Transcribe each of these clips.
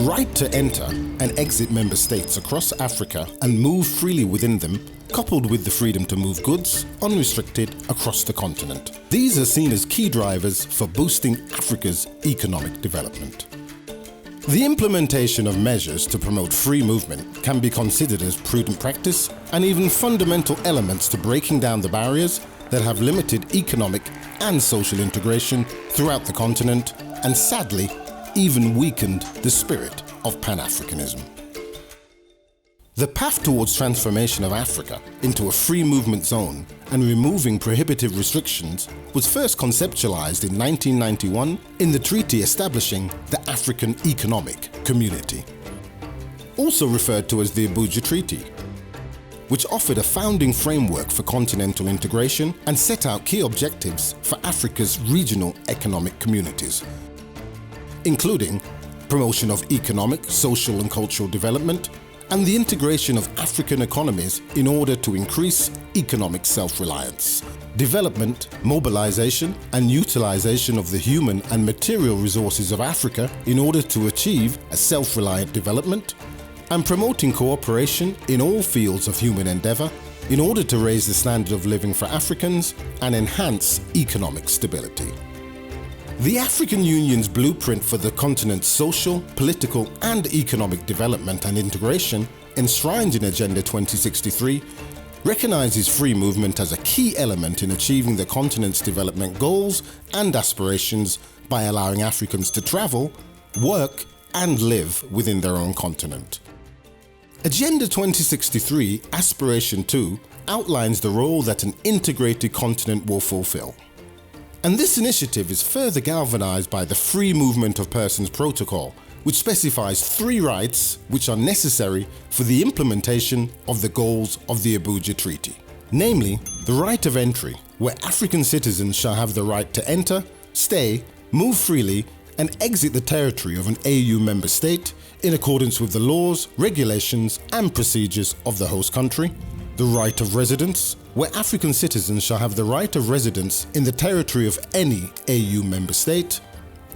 right to enter and exit member states across Africa and move freely within them, coupled with the freedom to move goods unrestricted across the continent. These are seen as key drivers for boosting Africa's economic development. The implementation of measures to promote free movement can be considered as prudent practice and even fundamental elements to breaking down the barriers that have limited economic and social integration throughout the continent and sadly even weakened the spirit of Pan-Africanism. The path towards transformation of Africa into a free movement zone and removing prohibitive restrictions was first conceptualized in 1991 in the treaty establishing the African Economic Community, also referred to as the Abuja Treaty, which offered a founding framework for continental integration and set out key objectives for Africa's regional economic communities, including promotion of economic, social and cultural development, and the integration of African economies in order to increase economic self-reliance, development, mobilization and utilization of the human and material resources of Africa in order to achieve a self-reliant development, and promoting cooperation in all fields of human endeavor in order to raise the standard of living for Africans and enhance economic stability. The African Union's blueprint for the continent's social, political and economic development and integration, enshrined in Agenda 2063, recognizes free movement as a key element in achieving the continent's development goals and aspirations by allowing Africans to travel, work and live within their own continent. Agenda 2063 Aspiration 2 outlines the role that an integrated continent will fulfill. And this initiative is further galvanized by the Free Movement of Persons Protocol, which specifies 3 rights which are necessary for the implementation of the goals of the Abuja Treaty. Namely, the right of entry, where African citizens shall have the right to enter, stay, move freely, and exit the territory of an AU member state in accordance with the laws, regulations, and procedures of the host country. The right of residence, where African citizens shall have the right of residence in the territory of any AU member state,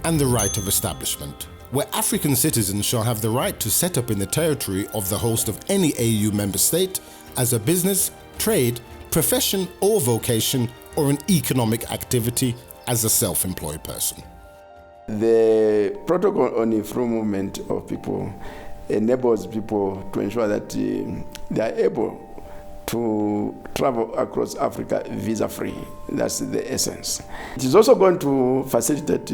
and the right of establishment, where African citizens shall have the right to set up in the territory of the host of any AU member state as a business, trade, profession or vocation, or an economic activity as a self-employed person. The protocol on the free movement of people enables people to ensure that they are able to travel across Africa visa-free. That's the essence. It is also going to facilitate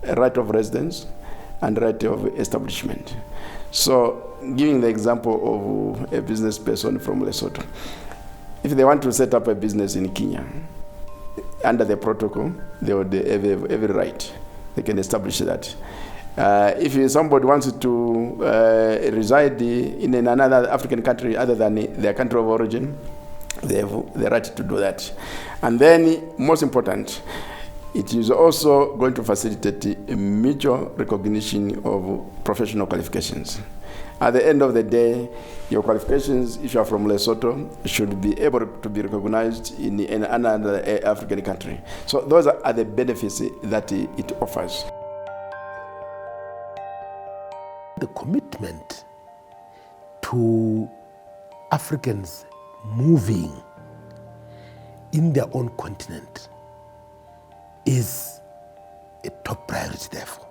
a right of residence and right of establishment. So, giving the example of a business person from Lesotho, if they want to set up a business in Kenya, under the protocol, they would have every right. They can establish that. If somebody wants to reside in another African country other than their country of origin, they have the right to do that. And then, most important, it is also going to facilitate a mutual recognition of professional qualifications. At the end of the day, your qualifications, if you are from Lesotho, should be able to be recognized in another African country. So those are the benefits that it offers. The commitment to Africans moving in their own continent is a top priority, therefore.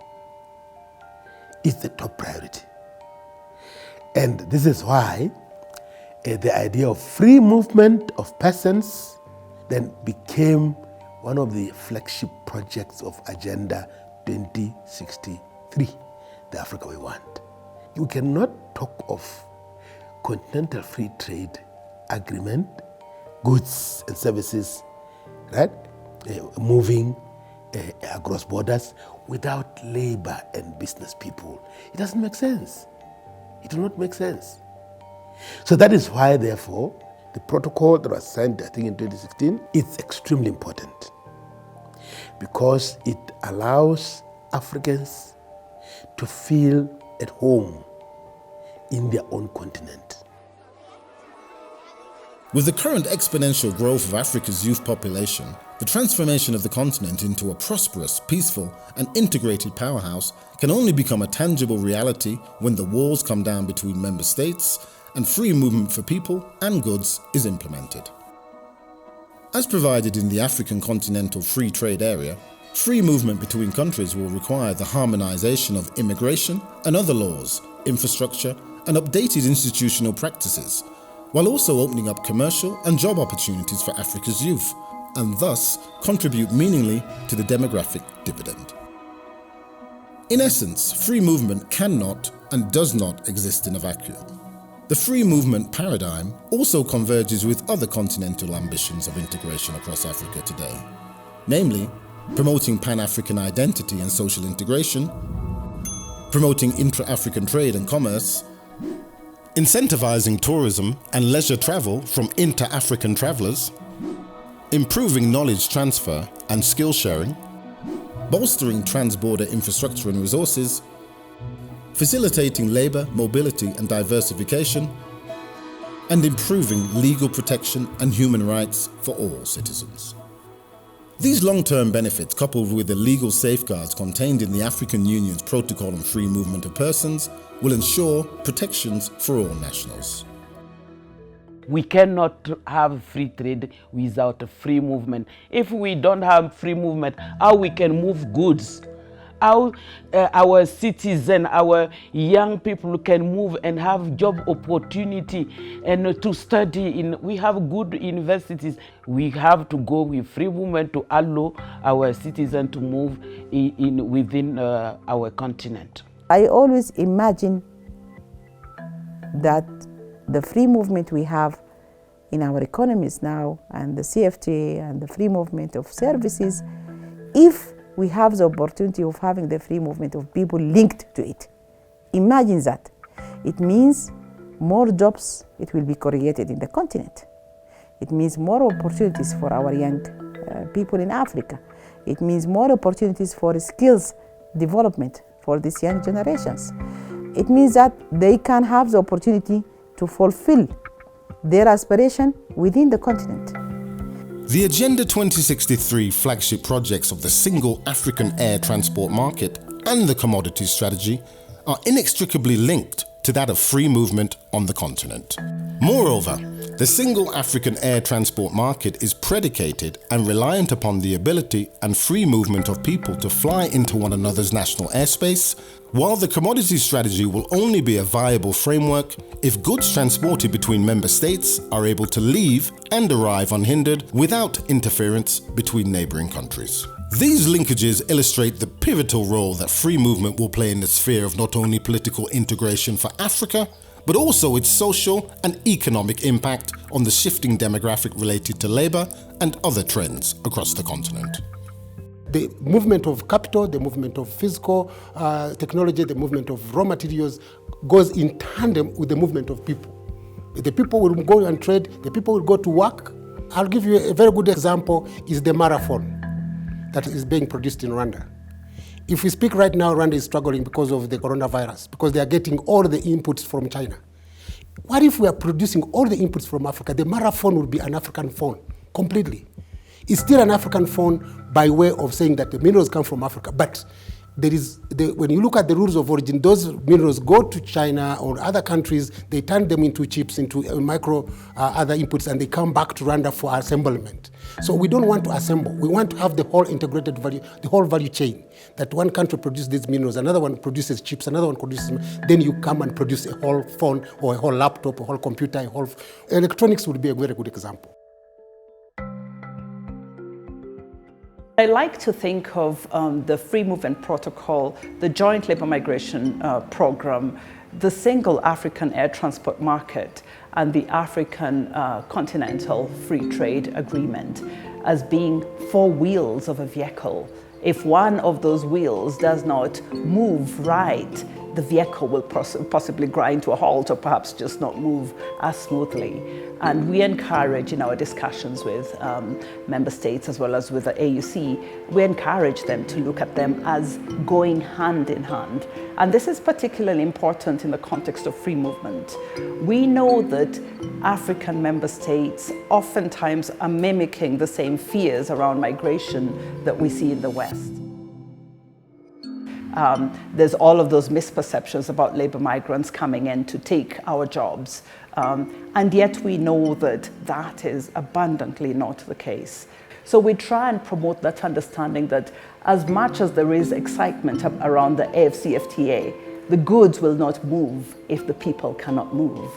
It's the top priority. And this is why the idea of free movement of persons then became one of the flagship projects of Agenda 2063, the Africa we want. You cannot talk of continental free trade agreement, goods and services, right, moving across borders without labor and business people. It doesn't make sense. It will not make sense. So that is why, therefore, the protocol that was signed, I think in 2016, is extremely important because it allows Africans to feel at home in their own continent. With the current exponential growth of Africa's youth population, The transformation of the continent into a prosperous, peaceful, and integrated powerhouse can only become a tangible reality when the walls come down between member states and free movement for people and goods is implemented. As provided in the African Continental Free Trade Area, free movement between countries will require the harmonization of immigration and other laws, infrastructure, and updated institutional practices, while also opening up commercial and job opportunities for Africa's youth, and thus contribute meaningfully to the demographic dividend. In essence, free movement cannot and does not exist in a vacuum. The free movement paradigm also converges with other continental ambitions of integration across Africa today, namely promoting Pan-African identity and social integration, promoting intra-African trade and commerce, incentivizing tourism and leisure travel from inter-African travelers, improving knowledge transfer and skill sharing, bolstering trans-border infrastructure and resources, facilitating labour, mobility and diversification, and improving legal protection and human rights for all citizens. These long-term benefits, coupled with the legal safeguards contained in the African Union's Protocol on Free Movement of Persons, will ensure protections for all nationals. We cannot have free trade without a free movement. If we don't have free movement, how we can move goods? How our citizens, our young people can move and have job opportunity and to study in. We have good universities. We have to go with free movement to allow our citizens to move within our continent. I always imagine that the free movement we have in our economies now, and the CFTA and the free movement of services, if we have the opportunity of having the free movement of people linked to it. Imagine that. It means more jobs it will be created in the continent. It means more opportunities for our young people in Africa. It means more opportunities for skills development for these young generations. It means that they can have the opportunity to fulfill their aspiration within the continent. The Agenda 2063 flagship projects of the Single African Air Transport Market and the Commodities Strategy are inextricably linked to that of free movement on the continent. Moreover, the Single African Air Transport Market is predicated and reliant upon the ability and free movement of people to fly into one another's national airspace, while the Commodities Strategy will only be a viable framework if goods transported between member states are able to leave and arrive unhindered without interference between neighbouring countries. These linkages illustrate the pivotal role that free movement will play in the sphere of not only political integration for Africa, but also its social and economic impact on the shifting demographic related to labour and other trends across the continent. The movement of capital, the movement of physical technology, the movement of raw materials goes in tandem with the movement of people. The people will go and trade, the people will go to work. I'll give you a very good example, is the marathon that is being produced in Rwanda. If we speak right now, Rwanda is struggling because of the coronavirus, because they are getting all the inputs from China. What if we are producing all the inputs from Africa? The marathon would be an African phone, completely. It's still an African phone by way of saying that the minerals come from Africa, but when you look at the rules of origin, those minerals go to China or other countries, they turn them into chips, into micro other inputs, and they come back to Rwanda for assemblement. So we don't want to assemble. We want to have the whole integrated value, the whole value chain, that one country produces these minerals, another one produces chips, another one produces, then you come and produce a whole phone or a whole laptop, a whole computer, a whole... Electronics would be a very good example. I like to think of the Free Movement Protocol, the Joint Labour Migration Program, the Single African Air Transport Market, and the African Continental Free Trade Agreement as being four wheels of a vehicle. If one of those wheels does not move right, the vehicle will possibly grind to a halt or perhaps just not move as smoothly. And we encourage in our discussions with member states as well as with the AUC, we encourage them to look at them as going hand in hand. And this is particularly important in the context of free movement. We know that African member states oftentimes are mimicking the same fears around migration that we see in the West. There's all of those misperceptions about labor migrants coming in to take our jobs. And yet we know that that is abundantly not the case. So we try and promote that understanding that as much as there is excitement around the AfCFTA, the goods will not move if the people cannot move.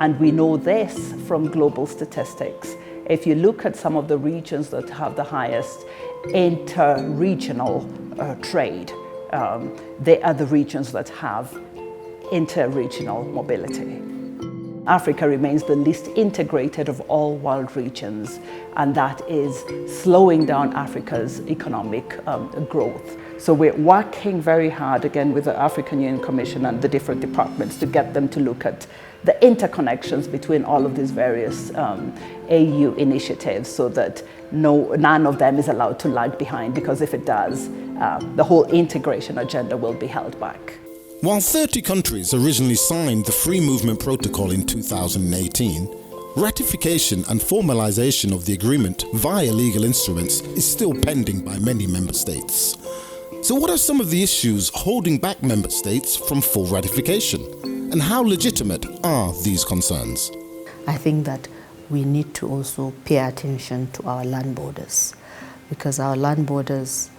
And we know this from global statistics. If you look at some of the regions that have the highest inter-regional trade, they are the regions that have inter-regional mobility. Africa remains the least integrated of all world regions, and that is slowing down Africa's economic growth. So we're working very hard again with the African Union Commission and the different departments to get them to look at the interconnections between all of these various AU initiatives so that none of them is allowed to lag behind, because if it does, the whole integration agenda will be held back. While 30 countries originally signed the Free Movement Protocol in 2018, ratification and formalization of the agreement via legal instruments is still pending by many member states. So what are some of the issues holding back member states from full ratification? And how legitimate are these concerns? I think that we need to also pay attention to our land borders, because our land borders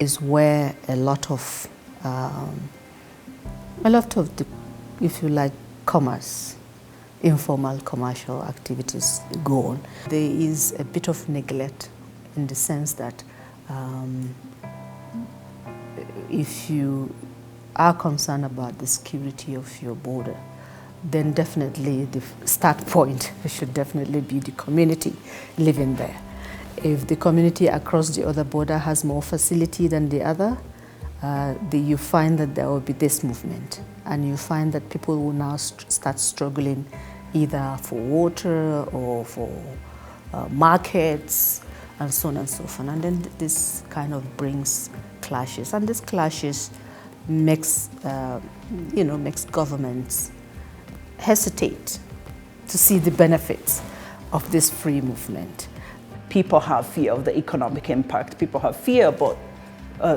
is where a lot of the, if you like, commerce, informal commercial activities go on. There is a bit of neglect in the sense that if you are concerned about the security of your border, then definitely the start point should definitely be the community living there. If the community across the other border has more facility than the other, you find that there will be this movement, and you find that people will now start struggling either for water or for markets and so on and so forth. And then this kind of brings clashes, and this clashes makes governments hesitate to see the benefits of this free movement. People have fear of the economic impact. People have fear about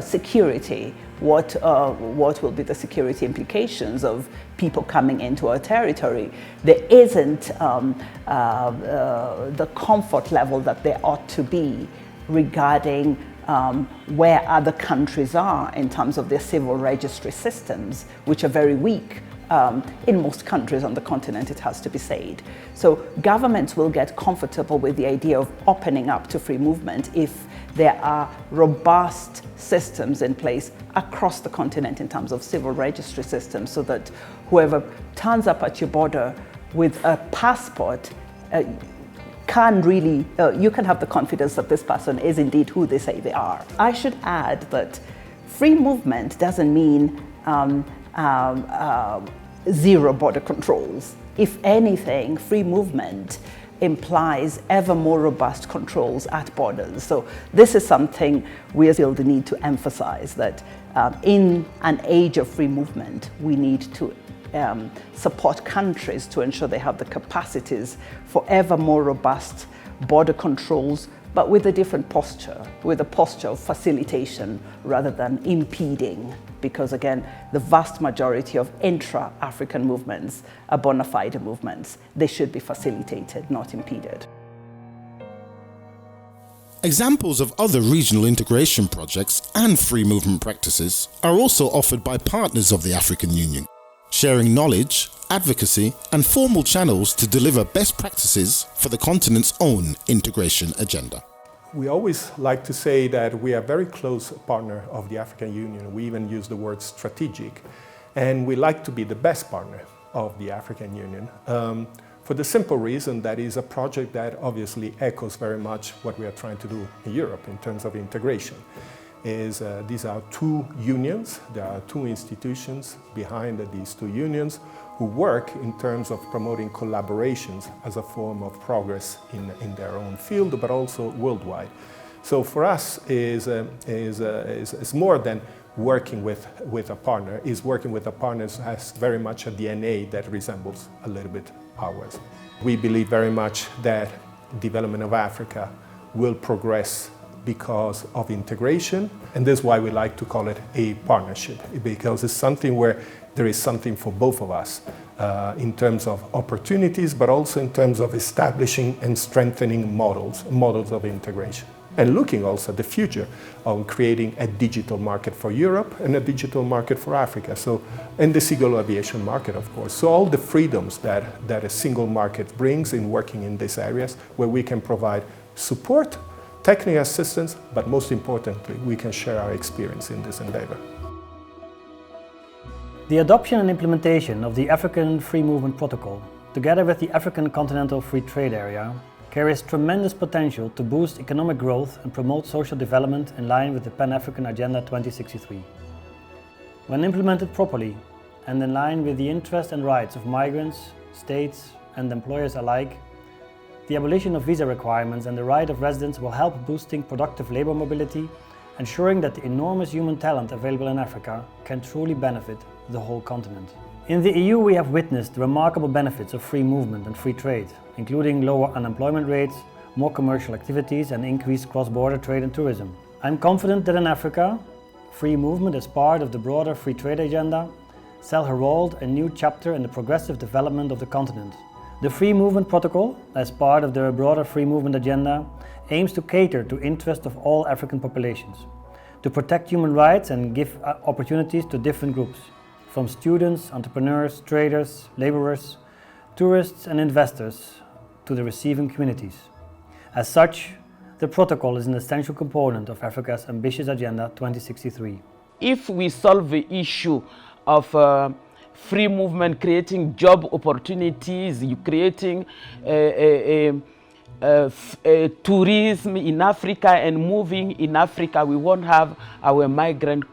security. What will be the security implications of people coming into our territory? There isn't the comfort level that there ought to be regarding where other countries are in terms of their civil registry systems, which are very weak. In most countries on the continent, it has to be said. So governments will get comfortable with the idea of opening up to free movement if there are robust systems in place across the continent in terms of civil registry systems, so that whoever turns up at your border with a passport can really, you can have the confidence that this person is indeed who they say they are. I should add that free movement doesn't mean zero border controls. If anything, free movement implies ever more robust controls at borders. So this is something we feel the need to emphasize, that in an age of free movement, we need to support countries to ensure they have the capacities for ever more robust border controls, but with a different posture, with a posture of facilitation rather than impeding. Because again, the vast majority of intra-African movements are bona fide movements. They should be facilitated, not impeded. Examples of other regional integration projects and free movement practices are also offered by partners of the African Union, sharing knowledge, advocacy, and formal channels to deliver best practices for the continent's own integration agenda. We always like to say that we are a very close partner of the African Union. We even use the word strategic. And we like to be the best partner of the African Union for the simple reason that is a project that obviously echoes very much what we are trying to do in Europe in terms of integration. is these are two unions. There are two institutions behind these two unions who work in terms of promoting collaborations as a form of progress in their own field, but also worldwide. So for us is more than working with a partner. Is working with a partner has very much a DNA that resembles a little bit ours. We believe very much that development of Africa will progress because of integration, and that's why we like to call it a partnership, because it's something where there is something for both of us in terms of opportunities, but also in terms of establishing and strengthening models of integration. And looking also at the future of creating a digital market for Europe and a digital market for Africa. So, and the single aviation market, of course. So all the freedoms that a single market brings in working in these areas, where we can provide support, technical assistance, but most importantly, we can share our experience in this endeavor. The adoption and implementation of the African Free Movement Protocol, together with the African Continental Free Trade Area, carries tremendous potential to boost economic growth and promote social development in line with the Pan-African Agenda 2063. When implemented properly and in line with the interests and rights of migrants, states and employers alike, the abolition of visa requirements and the right of residence will help boosting productive labor mobility, ensuring that the enormous human talent available in Africa can truly benefit the whole continent. In the EU, we have witnessed the remarkable benefits of free movement and free trade, including lower unemployment rates, more commercial activities and increased cross-border trade and tourism. I'm confident that in Africa, free movement as part of the broader free trade agenda shall herald a new chapter in the progressive development of the continent. The Free Movement Protocol, as part of the broader free movement agenda, aims to cater to interests of all African populations, to protect human rights and give opportunities to different groups, from students, entrepreneurs, traders, laborers, tourists and investors to the receiving communities. As such, the protocol is an essential component of Africa's ambitious Agenda 2063. If we solve the issue of free movement, creating job opportunities, creating tourism in Africa and moving in Africa, we won't have our migrant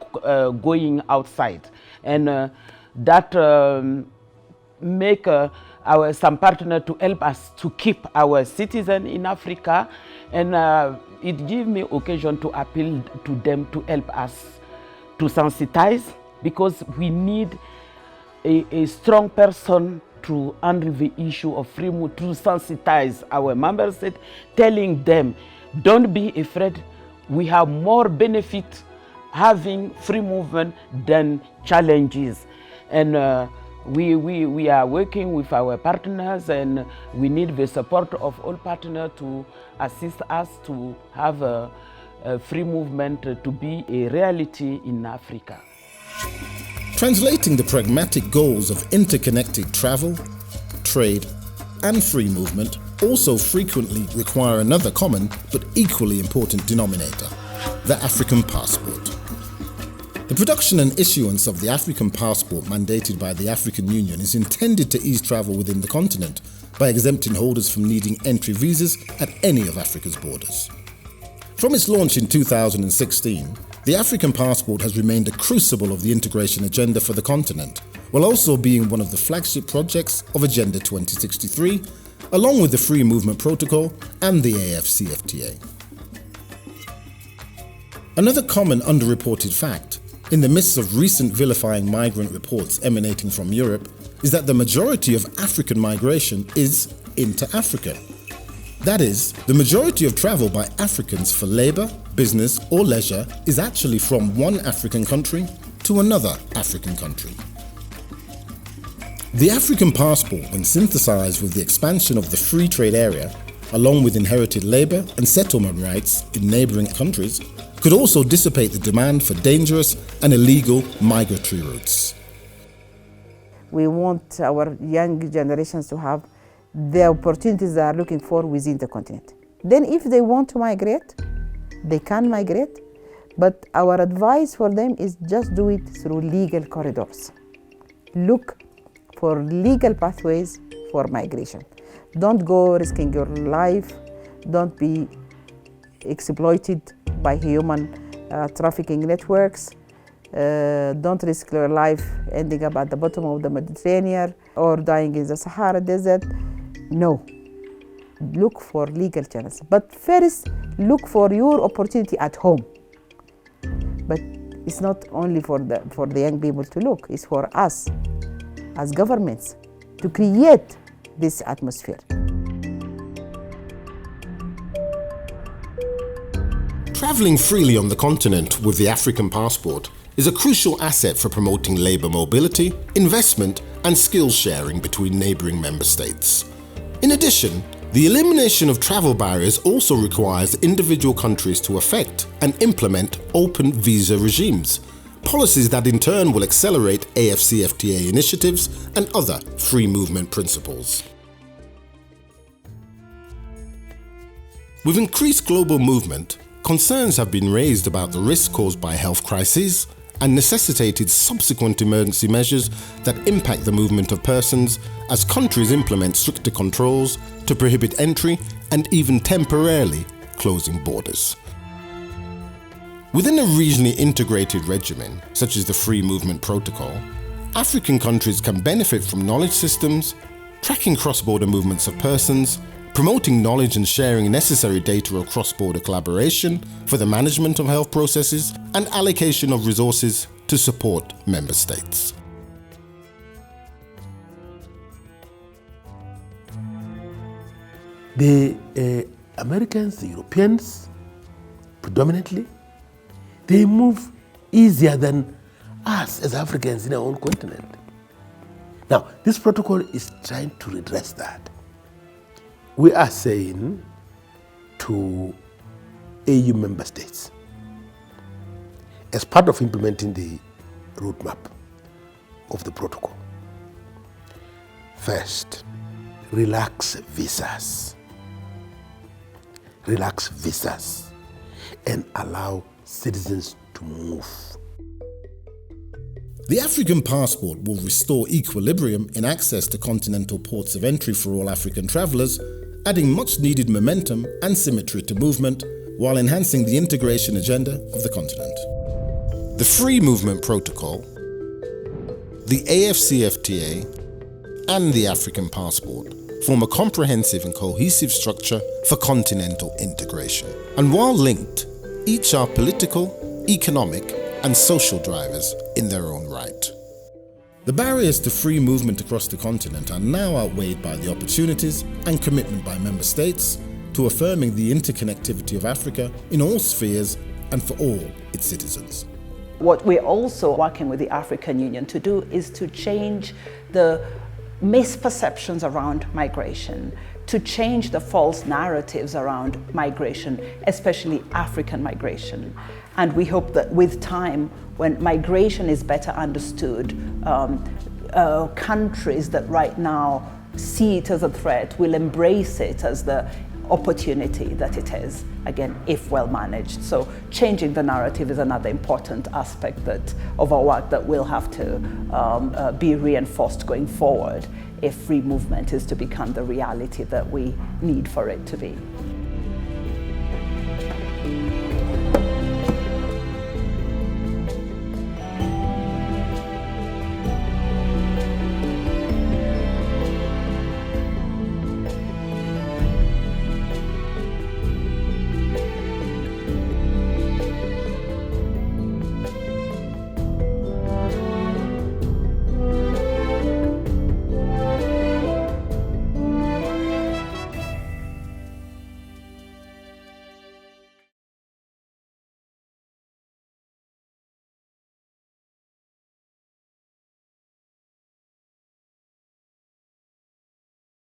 going outside. And that make some partner to help us to keep our citizens in Africa, and it gives me occasion to appeal to them to help us to sensitize, because we need a strong person to handle the issue of free movement, to sensitize our member states, telling them, don't be afraid, we have more benefit having free movement than challenges. And we are working with our partners, and we need the support of all partners to assist us to have a free movement to be a reality in Africa. Translating the pragmatic goals of interconnected travel, trade, and free movement also frequently require another common but equally important denominator: the African passport. The production and issuance of the African passport mandated by the African Union is intended to ease travel within the continent by exempting holders from needing entry visas at any of Africa's borders. From its launch in 2016, the African passport has remained a crucible of the integration agenda for the continent, while also being one of the flagship projects of Agenda 2063, along with the Free Movement Protocol and the AFCFTA. Another common underreported fact, in the midst of recent vilifying migrant reports emanating from Europe, is that the majority of African migration is into Africa. That is, the majority of travel by Africans for labour, business or leisure is actually from one African country to another African country. The African passport, when synthesized with the expansion of the free trade area, along with inherited labour and settlement rights in neighbouring countries, could also dissipate the demand for dangerous and illegal migratory routes. We want our young generations to have the opportunities they are looking for within the continent. Then if they want to migrate, they can migrate, but our advice for them is just do it through legal corridors. Look for legal pathways for migration. Don't go risking your life, don't be exploited by human trafficking networks. Don't risk your life ending up at the bottom of the Mediterranean or dying in the Sahara Desert. No. Look for legal channels. But first, look for your opportunity at home. But it's not only for the young people to look, it's for us as governments to create this atmosphere. Travelling freely on the continent with the African passport is a crucial asset for promoting labour mobility, investment and skills sharing between neighbouring member states. In addition, the elimination of travel barriers also requires individual countries to effect and implement open visa regimes, policies that in turn will accelerate AFCFTA initiatives and other free movement principles. With increased global movement, concerns have been raised about the risks caused by health crises and necessitated subsequent emergency measures that impact the movement of persons as countries implement stricter controls to prohibit entry and even temporarily closing borders. Within a regionally integrated regimen, such as the Free Movement Protocol, African countries can benefit from knowledge systems, tracking cross-border movements of persons, promoting knowledge and sharing necessary data of cross-border collaboration for the management of health processes, and allocation of resources to support member states. The Americans, the Europeans, predominantly, they move easier than us as Africans in our own continent. Now, this protocol is trying to redress that. We are saying to AU member states, as part of implementing the roadmap of the protocol, first, relax visas and allow citizens to move. The African passport will restore equilibrium in access to continental ports of entry for all African travellers, adding much needed momentum and symmetry to movement while enhancing the integration agenda of the continent. The Free Movement Protocol, the AFCFTA, and the African passport form a comprehensive and cohesive structure for continental integration. And while linked, each are political, economic, and social drivers in their own right. The barriers to free movement across the continent are now outweighed by the opportunities and commitment by member states to affirming the interconnectivity of Africa in all spheres and for all its citizens. What we're also working with the African Union to do is to change the misperceptions around migration, to change the false narratives around migration, especially African migration. And we hope that with time, when migration is better understood, countries that right now see it as a threat will embrace it as the opportunity that it is, again, if well managed. So changing the narrative is another important aspect of our work that will have to be reinforced going forward if free movement is to become the reality that we need for it to be.